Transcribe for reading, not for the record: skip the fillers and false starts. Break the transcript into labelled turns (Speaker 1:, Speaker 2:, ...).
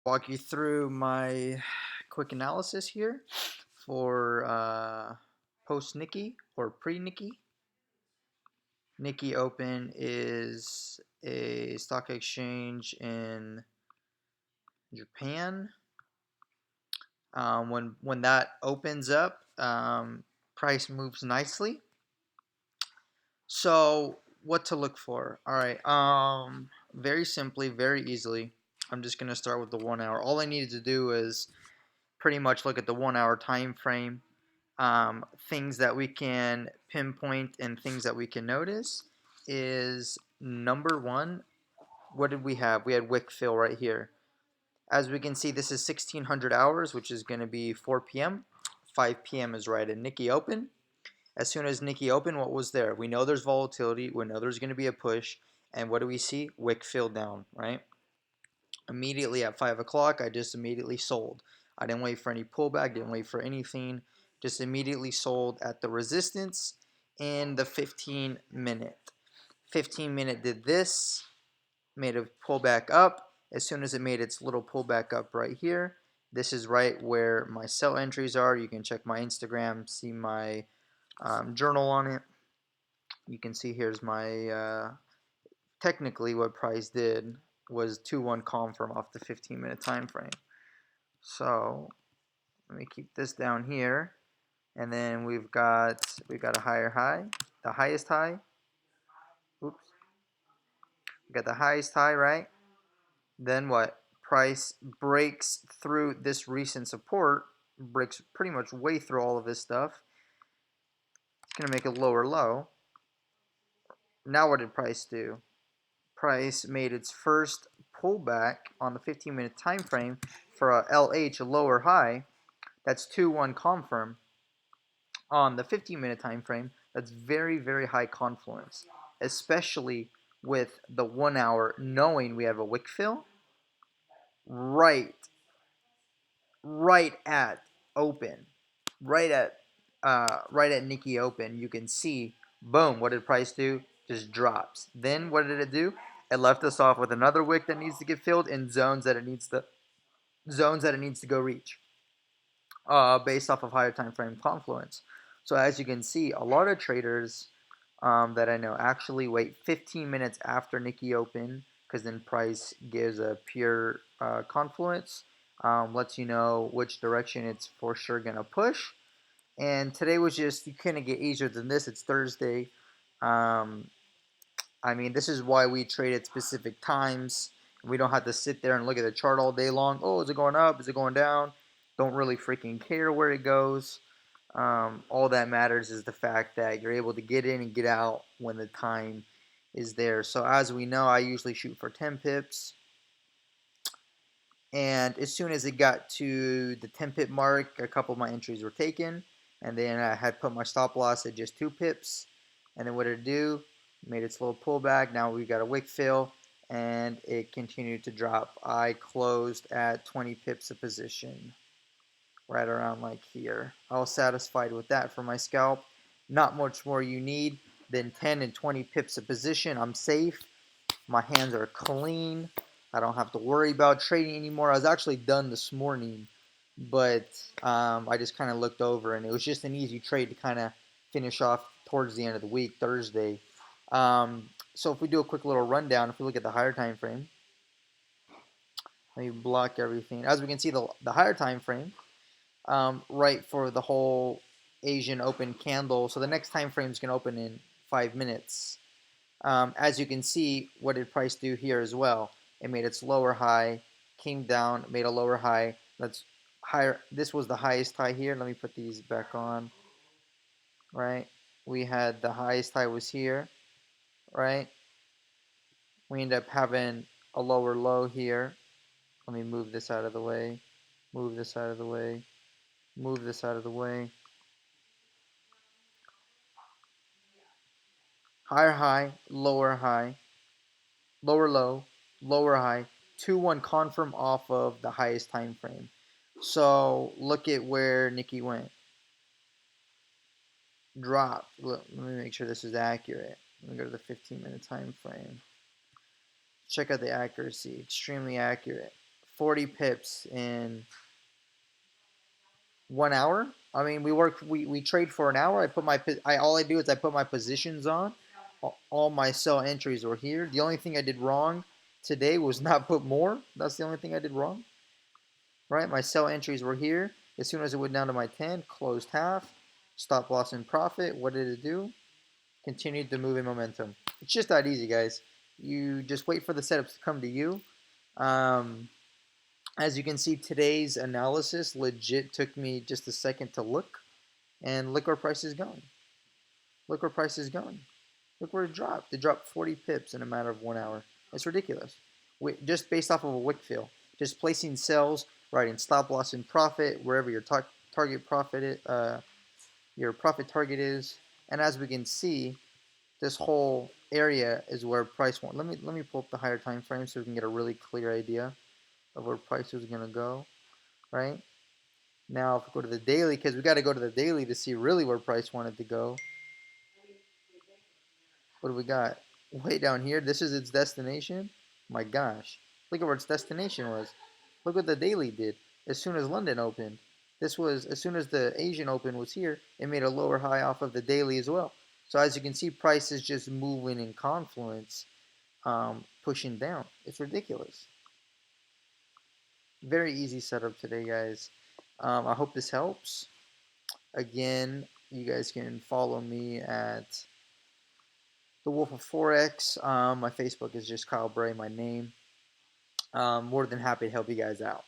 Speaker 1: Walk you through my quick analysis here for post Nikki or pre Nikki. Nikki Open is a stock exchange in Japan. When that opens up, price moves nicely. So what to look for? All right. Very simply, very easily. I'm just gonna start with the 1 hour. All I needed to do is pretty much look at the 1 hour time frame. Things that we can pinpoint and things that we can notice is number one. What did we have? We had wick fill right here. As we can see, this is 1600 hours, which is going to be 4 p.m. 5 p.m. is right at Nikki Open. As soon as Nikki Open, what was there? We know there's volatility. We know there's going to be a push. And what do we see? Wick fill down, right? Immediately at 5 o'clock, I just immediately sold. I didn't wait for any pullback, didn't wait for anything. Just immediately sold at the resistance in the 15 minute. 15 minute did this, made a pullback up. As soon as it made its little pullback up right here, this is right where my sell entries are. You can check my Instagram, see my journal on it. You can see here's my technically what price did was 2-1 confirm off the 15-minute time frame. So let me keep this down here, and then we've got a higher high, the highest high. Oops, we got the highest high, right? Then what? Price breaks through this recent support, breaks pretty much way through all of this stuff. It's gonna make a lower low. Now what did price do? Price made its first pullback on the 15-minute time frame for a LH, a lower high. That's 2-1 confirm on the 15-minute time frame. That's very, very high confluence, especially with the 1 hour knowing we have a wick fill right at open, right at Nikki Open. You can see, boom, what did price do? Just drops. Then what did it do? It left us off with another wick that needs to get filled in zones that it needs to go reach, based off of higher time frame confluence. So as you can see, a lot of traders that I know actually wait 15 minutes after Nikki Open, because then price gives a pure confluence, lets you know which direction it's for sure gonna push. And today was just, you couldn't get easier than this. It's Thursday. I mean, this is why we trade at specific times. We don't have to sit there and look at the chart all day long. Oh, is it going up? Is it going down? Don't really freaking care where it goes. All that matters is the fact that you're able to get in and get out when the time is there. So as we know, I usually shoot for 10 pips. And as soon as it got to the 10 pip mark, a couple of my entries were taken. And then I had put my stop loss at just 2 pips. And then what did it do? Made its little pullback. Now we got a wick fill, and it continued to drop. I closed at 20 pips a position, right around like here. I was satisfied with that for my scalp. Not much more you need than 10 and 20 pips a position. I'm safe. My hands are clean. I don't have to worry about trading anymore. I was actually done this morning, but I just kind of looked over, and it was just an easy trade to kind of finish off towards the end of the week, Thursday. So if we do a quick little rundown, if we look at the higher time frame, let me block everything. As we can see, the higher time frame, right for the whole Asian Open candle. So the next time frame is going to open in 5 minutes. As you can see, what did price do here as well? It made its lower high, came down, made a lower high. That's higher. This was the highest high here. Let me put these back on. Right, we had the highest high was here. Right, we end up having a lower low here. Let me move this out of the way. Move this out of the way. Move this out of the way. Higher high, lower low, lower high, 2-1 confirm off of the highest time frame. So look at where Nikki went. Drop. Look, let me make sure this is accurate. Let me go to the 15-minute time frame. Check out the accuracy. Extremely accurate. 40 pips in 1 hour. I mean, we trade for an hour. All I do is I put my positions on. All my sell entries were here. The only thing I did wrong today was not put more. That's the only thing I did wrong. Right? My sell entries were here. As soon as it went down to my 10, closed half, stop loss in profit. What did it do? Continued the moving momentum. It's just that easy, guys. You just wait for the setups to come to you. Um, as you can see, today's analysis legit took me just a second to look, and look where price is going. Look where price is going. Look where it dropped. It dropped 40 pips in a matter of 1 hour. It's ridiculous. Just based off of a wick fill. Just placing sells, writing stop loss in profit, wherever your target profit your profit target is. And as we can see, this whole area is where price went. Let me pull up the higher time frame so we can get a really clear idea of where price is gonna go. Right? Now if we go to the daily, because we got to go to the daily to see really where price wanted to go. What do we got? Way down here, this is its destination. My gosh, look at where its destination was. Look what the daily did. As soon as London opened, as soon as the Asian Open was here, it made a lower high off of the daily as well. So as you can see, price is just moving in confluence, pushing down. It's ridiculous. Very easy setup today, guys. I hope this helps. Again, you guys can follow me at the Wolf of Forex. My Facebook is just Kyle Bray, my name. More than happy to help you guys out.